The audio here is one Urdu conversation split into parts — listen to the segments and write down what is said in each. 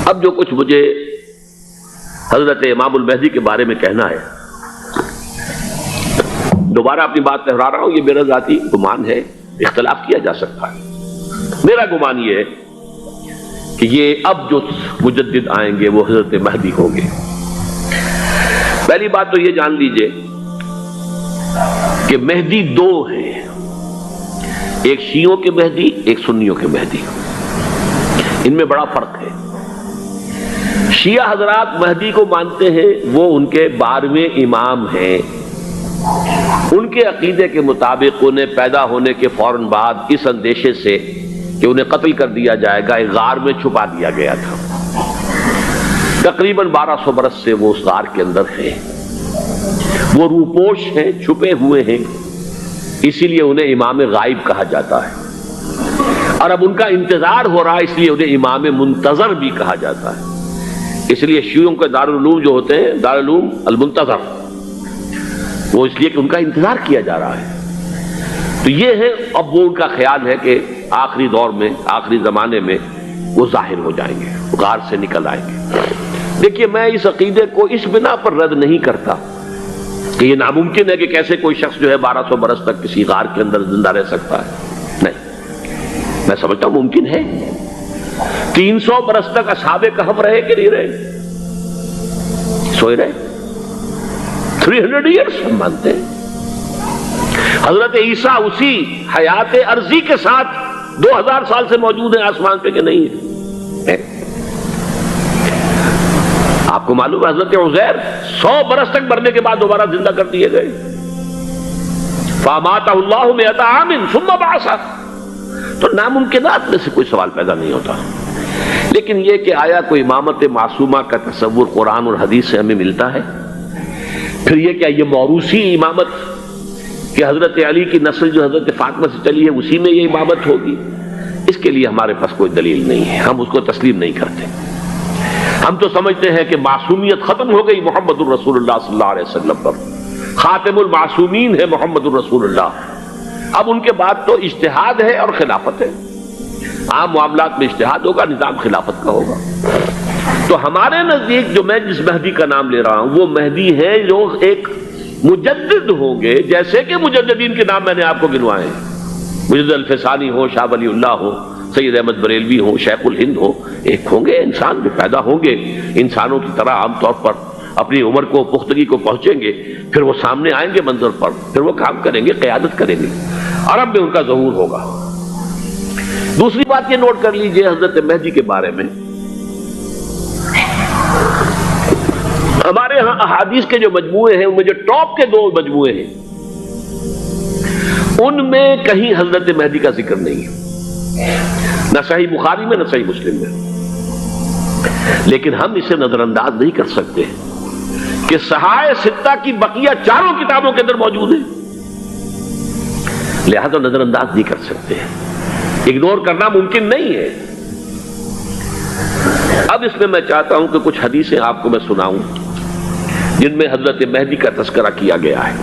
اب جو کچھ مجھے حضرت امام المہدی کے بارے میں کہنا ہے، دوبارہ اپنی بات دہرا رہا ہوں، یہ میرا ذاتی گمان ہے، اختلاف کیا جا سکتا ہے۔ میرا گمان یہ ہے کہ یہ اب جو مجدد آئیں گے وہ حضرت مہدی ہوں گے۔ پہلی بات تو یہ جان لیجئے کہ مہدی دو ہیں، ایک شیعوں کے مہدی، ایک سنیوں کے مہدی، ان میں بڑا فرق ہے۔ شیعہ حضرات مہدی کو مانتے ہیں، وہ ان کے 12ویں امام ہیں، ان کے عقیدے کے مطابق انہیں پیدا ہونے کے فوراً بعد اس اندیشے سے کہ انہیں قتل کر دیا جائے گا ایک غار میں چھپا دیا گیا تھا۔ تقریباً 1200 برس سے وہ اس غار کے اندر ہیں، وہ روپوش ہیں، چھپے ہوئے ہیں، اسی لیے انہیں امام غائب کہا جاتا ہے، اور اب ان کا انتظار ہو رہا ہے، اس لیے انہیں امام منتظر بھی کہا جاتا ہے۔ اس لیے شیعوں کے دارالعلوم جو ہوتے ہیں دارالعلوم المنتظر، وہ اس لیے کہ ان کا انتظار کیا جا رہا ہے۔ تو یہ ہے، اب وہ ان کا خیال ہے کہ آخری دور میں، آخری زمانے میں وہ ظاہر ہو جائیں گے، غار سے نکل آئیں گے۔ دیکھیے، میں اس عقیدے کو اس بنا پر رد نہیں کرتا کہ یہ ناممکن ہے کہ کیسے کوئی شخص جو ہے 1200 برس تک کسی غار کے اندر زندہ رہ سکتا ہے، نہیں، میں سمجھتا ہوں ممکن ہے۔ 300 برس تک اصحاب کہف رہے کہ نہیں رہے؟ سوئے رہے، 300 ایئرس ہم مانتے ہیں۔ حضرت عیسیٰ اسی حیات ارضی کے ساتھ 2000 سال سے موجود ہیں آسمان پہ کہ نہیں ہے؟ آپ کو معلوم ہے حضرت عزیر 100 برس تک مرنے کے بعد دوبارہ زندہ کر دیے گئے۔ فَأَمَاتَهُ اللَّهُ مِئَةَ عَامٍ ثُمَّ بَعَثَهُ۔ تو ناممکنات میں سے کوئی سوال پیدا نہیں ہوتا، لیکن یہ کہ آیا کوئی امامت معصومہ کا تصور قرآن اور حدیث سے ہمیں ملتا ہے؟ پھر یہ کیا یہ موروثی امامت کہ حضرت علی کی نسل جو حضرت فاطمہ سے چلی ہے اسی میں یہ امامت ہوگی؟ اس کے لیے ہمارے پاس کوئی دلیل نہیں ہے، ہم اس کو تسلیم نہیں کرتے۔ ہم تو سمجھتے ہیں کہ معصومیت ختم ہو گئی محمد الرسول اللہ صلی اللہ علیہ وسلم پر، خاتم المعصومین ہے محمد الرسول اللہ۔ اب ان کے بعد تو اجتہاد ہے اور خلافت ہے، عام معاملات میں اجتہاد ہوگا، نظام خلافت کا ہوگا۔ تو ہمارے نزدیک جو میں جس مہدی کا نام لے رہا ہوں وہ مہدی ہے جو ایک مجدد ہوں گے، جیسے کہ مجددین کے نام میں نے آپ کو گنوائے ہیں، مجدد الفسانی ہو، شاہ ولی اللہ ہو، سید احمد بریلوی ہو، شیخ الہند ہو، ایک ہوں گے انسان جو پیدا ہوں گے انسانوں کی طرح، عام طور پر اپنی عمر کو، پختگی کو پہنچیں گے، پھر وہ سامنے آئیں گے منظر پر، پھر وہ کام کریں گے، قیادت کریں گے، عرب میں ان کا ظہور ہوگا۔ دوسری بات یہ نوٹ کر لیجئے حضرت مہدی کے بارے میں، ہمارے ہاں احادیث کے جو مجموعے ہیں ان میں جو ٹاپ کے 2 مجموعے ہیں ان میں کہیں حضرت مہدی کا ذکر نہیں ہے، نہ صحیح بخاری میں نہ صحیح مسلم میں، لیکن ہم اسے نظر انداز نہیں کر سکتے کہ صحائح ستہ کی بقیہ 4 کتابوں کے اندر موجود ہیں، لہذا نظر انداز نہیں کر سکتے، اگنور کرنا ممکن نہیں ہے۔ اب اس میں چاہتا ہوں کہ کچھ حدیثیں آپ کو میں سناؤں جن میں حضرت مہدی کا تذکرہ کیا گیا ہے۔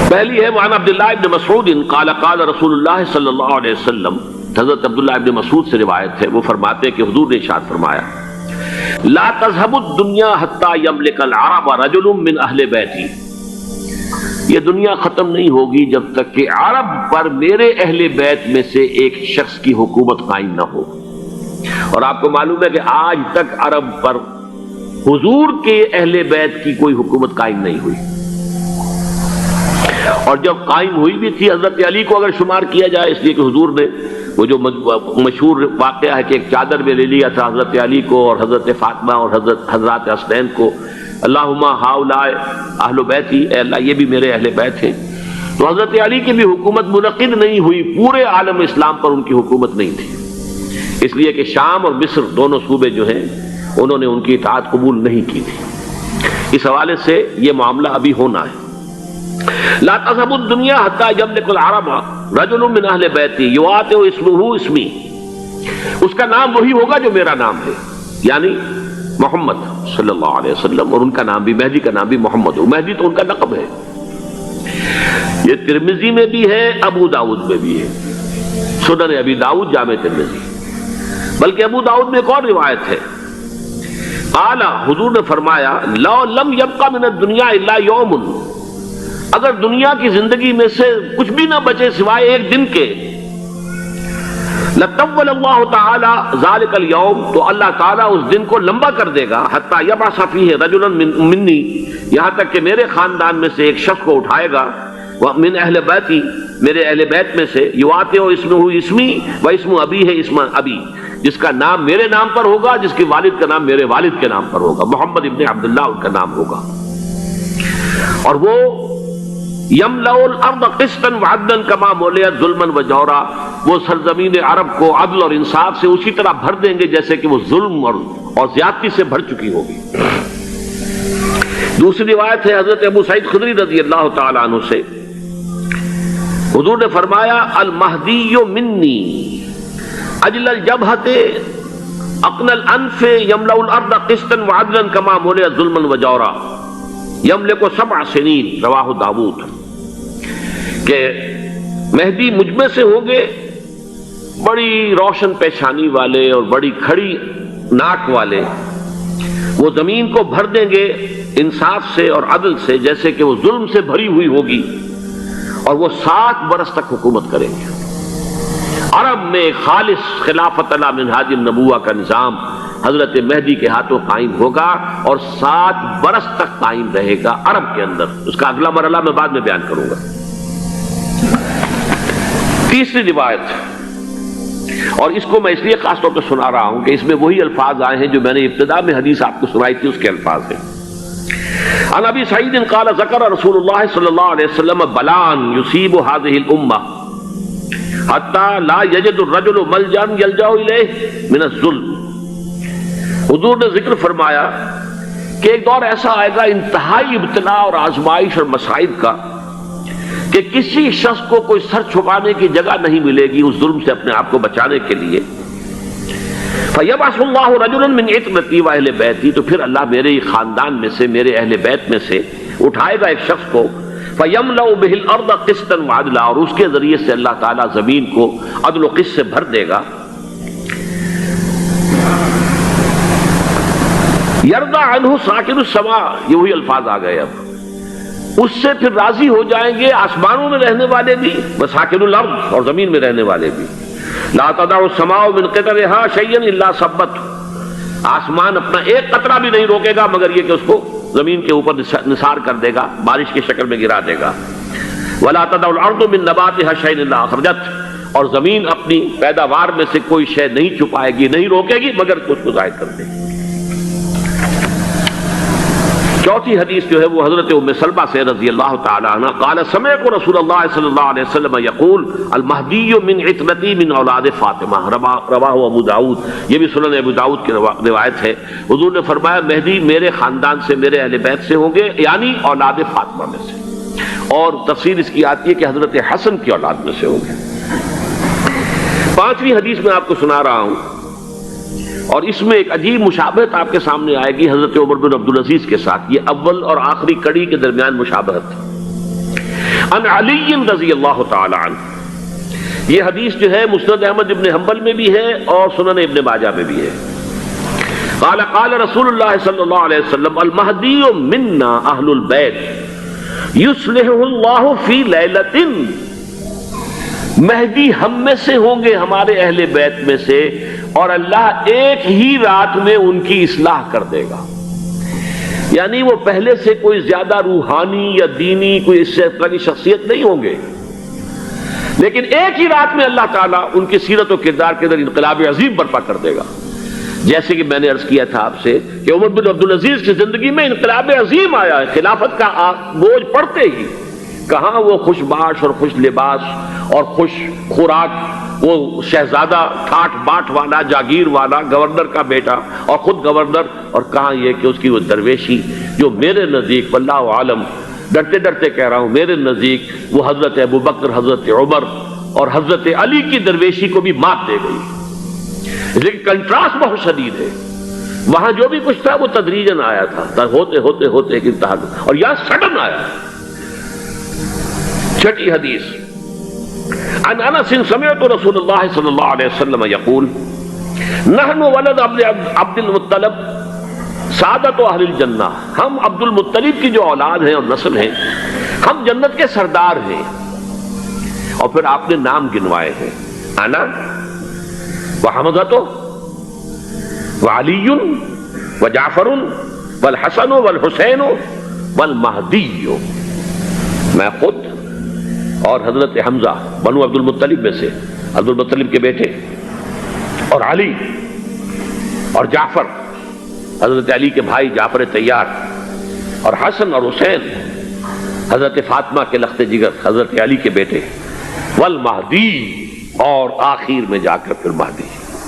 پہلی ہے وعن عبداللہ ابن مسعود قال قال رسول اللہ صلی اللہ علیہ وسلم، حضرت عبداللہ ابن مسعود سے روایت ہے، وہ فرماتے ہیں کہ حضور نے ارشاد فرمایا لا تذهب الدنيا حتى يملك العرب رجل من اہل بیتی، یہ دنیا ختم نہیں ہوگی جب تک کہ عرب پر میرے اہل بیت میں سے ایک شخص کی حکومت قائم نہ ہو۔ اور آپ کو معلوم ہے کہ آج تک عرب پر حضور کے اہل بیت کی کوئی حکومت قائم نہیں ہوئی، اور جب قائم ہوئی بھی تھی حضرت علی کو اگر شمار کیا جائے، اس لیے کہ حضور نے وہ جو مشہور واقعہ ہے کہ ایک چادر میں لے لیا تھا حضرت علی کو اور حضرت فاطمہ اور حضرات حسنین کو، اللہم ہؤلاء اہل بیتی، اے اللہ یہ بھی میرے اہل بیت ہیں، تو حضرت علی کی بھی حکومت منعقد نہیں ہوئی، پورے عالم اسلام پر ان کی حکومت نہیں تھی، اس لیے کہ شام اور مصر دونوں صوبے جو ہیں انہوں نے ان کی اطاعت قبول نہیں کی تھی۔ اس حوالے سے یہ معاملہ ابھی ہونا ہے۔ لا تذهب الدنيا حتى يملك العرب رجل من اہل بیتی یواطئ اسمہ اسمی، اس کا نام وہی ہوگا جو میرا نام ہے، یعنی محمد صلی اللہ علیہ وسلم، اور ان کا نام بھی، مہدی کا نام بھی محمد ہو، مہدی تو ان کا لقب ہے۔ یہ ترمذی میں بھی ہے، ابو داؤد میں بھی ہے، سنن ابی داؤد، جامع ترمذی۔ بلکہ ابو داؤد میں ایک اور روایت ہے، اعلیٰ حضور نے فرمایا لو لم یبقى من الدنیا الا یوم، اگر دنیا کی زندگی میں سے کچھ بھی نہ بچے سوائے ایک دن کے، لطول اللہ تعالی ذلک اليوم، تو اللہ تعالیٰ اس دن کو لمبا کر دے گا، حتی یبعث فیہ رجلا منی، یہاں تک کہ میرے خاندان میں سے ایک شخص کو اٹھائے گا، من اہل بیتی، میرے اہل بیت میں سے، یواطئ اسمہ اسمی و اسم ابی ہے اسم ابی، جس کا نام میرے نام پر ہوگا، جس کے والد کا نام میرے والد کے نام پر ہوگا، محمد ابن عبداللہ ان کا نام ہوگا، اور وہ یملأ الارض قسطا وعدلا کما ملئت ظلما وجورا، وہ سرزمین عرب کو عدل اور انصاف سے اسی طرح بھر دیں گے جیسے کہ وہ ظلم اور زیادتی سے بھر چکی ہوگی۔ دوسری روایت ہے حضرت ابو سعید خدری رضی اللہ تعالی عنہ سے، حضور نے فرمایا المہدی منی اجل الجبہۃ اقن الانف یملأ الارض قسطا وعدلا کما ملئت ظلما وجورا یملک 7 سنین، رواہ داود، کہ مہدی مجھ میں سے ہوں گے بڑی روشن پیشانی والے اور بڑی کھڑی ناک والے، وہ زمین کو بھر دیں گے انصاف سے اور عدل سے جیسے کہ وہ ظلم سے بھری ہوئی ہوگی، اور وہ 7 برس تک حکومت کریں گے۔ عرب میں خالص خلافت علی منہاج النبوہ کا نظام حضرت مہدی کے ہاتھوں قائم ہوگا اور 7 برس تک قائم رہے گا عرب کے اندر، اس کا اگلا مرحلہ میں بعد میں بیان کروں گا۔ تیسری روایت، اور اس کو میں اس لیے خاص طور پہ سنا رہا ہوں کہ اس میں وہی الفاظ آئے ہیں جو میں نے ابتدا میں حدیث آپ کو سنائی تھی، اس کے الفاظ ہیں۔ عن ابی سعید قال ذکر رسول اللہ صلی اللہ علیہ وسلم بلان یصیب هذه الامہ حتی لا یجد الرجل ملجا یلجا الیہ من الظلم، حضور نے ذکر فرمایا کہ ایک دور ایسا آئے گا انتہائی ابتلا اور آزمائش اور مصائب کا کہ کسی شخص کو کوئی سر چھپانے کی جگہ نہیں ملے گی اس ظلم سے اپنے آپ کو بچانے کے لیے۔ فَيَبْعَثُ اللَّهُ رَجُلًا مِنْ عِتْرَتِي وَأَهْلِ بَيْتِي، تو پھر اللہ میرے خاندان میں سے، میرے اہل بیت میں سے اٹھائے گا ایک شخص کو، فَيَمْلَأُ بِهِ الْأَرْضَ قِسْطًا وَعَدْلًا، اور اس کے ذریعے سے اللہ تعالیٰ زمین کو عدل و قسط سے بھر دے گا۔ یرضى عنہ ساکن السماء، یہ وہی الفاظ آ گئے، اب اس سے پھر راضی ہو جائیں گے آسمانوں میں رہنے والے بھی، وساکن الارض، اور زمین میں رہنے والے بھی۔ لا تدع السماء من قطرها شيئا الا ثبت، آسمان اپنا ایک قطرہ بھی نہیں روکے گا مگر یہ کہ اس کو زمین کے اوپر نثار کر دے گا، بارش کی شکل میں گرا دے گا۔ ولا تدع الارض من نباتها شيئا الا اخرجت، اور زمین اپنی پیداوار میں سے کوئی شے نہیں چھپائے گی، نہیں روکے گی مگر اس کو ظاہر کر دے گی۔ چوتھی حدیث جو ہے وہ حضرت ام سلمہ سے رضی اللہ تعالی عنہ قال سمعت رسول اللہ صلی اللہ علیہ وسلم یقول المہدی من عترتی من اولاد فاطمہ، رواہ ابو داؤد، یہ بھی سنن ابو داؤد کی روایت ہے۔ حضور نے فرمایا مہدی میرے خاندان سے، میرے اہل بیت سے ہوں گے، یعنی اولاد فاطمہ میں سے، اور تفسیر اس کی آتی ہے کہ حضرت حسن کی اولاد میں سے ہوں گے۔ پانچویں حدیث میں آپ کو سنا رہا ہوں، اور اس میں ایک عجیب مشابہت آپ کے سامنے آئے گی حضرت عمر بن عبدالعزیز کے ساتھ، یہ اول اور آخری کڑی کے درمیان مشابہت۔ عن علی رضی اللہ تعالی عنہ، یہ حدیث جو ہے مسند احمد ابن حنبل میں بھی ہے اور سنن ابن ماجہ میں بھی ہے۔ قال قال رسول اللہ صلی اللہ علیہ وسلم المہدی منا اہل البیت یصلحہ اللہ فی لیلۃ، مہدی ہم میں سے ہوں گے، ہمارے اہل بیت میں سے، اور اللہ ایک ہی رات میں ان کی اصلاح کر دے گا، یعنی وہ پہلے سے کوئی زیادہ روحانی یا دینی کوئی اس سے طرح کی شخصیت نہیں ہوں گے، لیکن ایک ہی رات میں اللہ تعالیٰ ان کی سیرت و کردار کے اندر انقلاب عظیم برپا کر دے گا۔ جیسے کہ میں نے عرض کیا تھا آپ سے کہ عمر بن عبدالعزیز کی زندگی میں انقلاب عظیم آیا ہے، خلافت کا بوجھ پڑتے ہی کہاں وہ خوش باش اور خوش لباس اور خوش خوراک، وہ شہزادہ ٹھاٹ باٹ والا، جاگیر والا، گورنر کا بیٹا اور خود گورنر، اور کہاں یہ کہ اس کی وہ درویشی جو میرے نزدیک واللہ عالم، ڈرتے ڈرتے کہہ رہا ہوں، میرے نزدیک وہ حضرت ابو بکر، حضرت عمر اور حضرت علی کی درویشی کو بھی مات دے گئی، لیکن کنٹراسٹ بہت شدید ہے۔ وہاں جو بھی کچھ تھا وہ تدریجاً آیا تھا، ہوتے ہوتے ہوتے ایک انتہا، اور یہاں سڈن آیا۔ چھٹی حدیث عن انس سمعت رسول اللہ صلی اللہ علیہ وسلم یقول نحن ولد عبد المطلب سعادت اہل الجنہ، ہم عبد المطلب کی جو اولاد ہیں اور نسل ہیں، ہم جنت کے سردار ہیں۔ اور پھر آپ نے نام گنوائے ہیں، انا وحمزۃ وعلی وجعفر والحسن والحسین والمہدی، میں خود اور حضرت حمزہ بنو عبد المطلب میں سے، عبد المطلب کے بیٹے، اور علی اور جعفر حضرت علی کے بھائی جعفر طیار، اور حسن اور حسین حضرت فاطمہ کے لخت جگر حضرت علی کے بیٹے، والمہدی، اور آخر میں جا کر پھر مہدی۔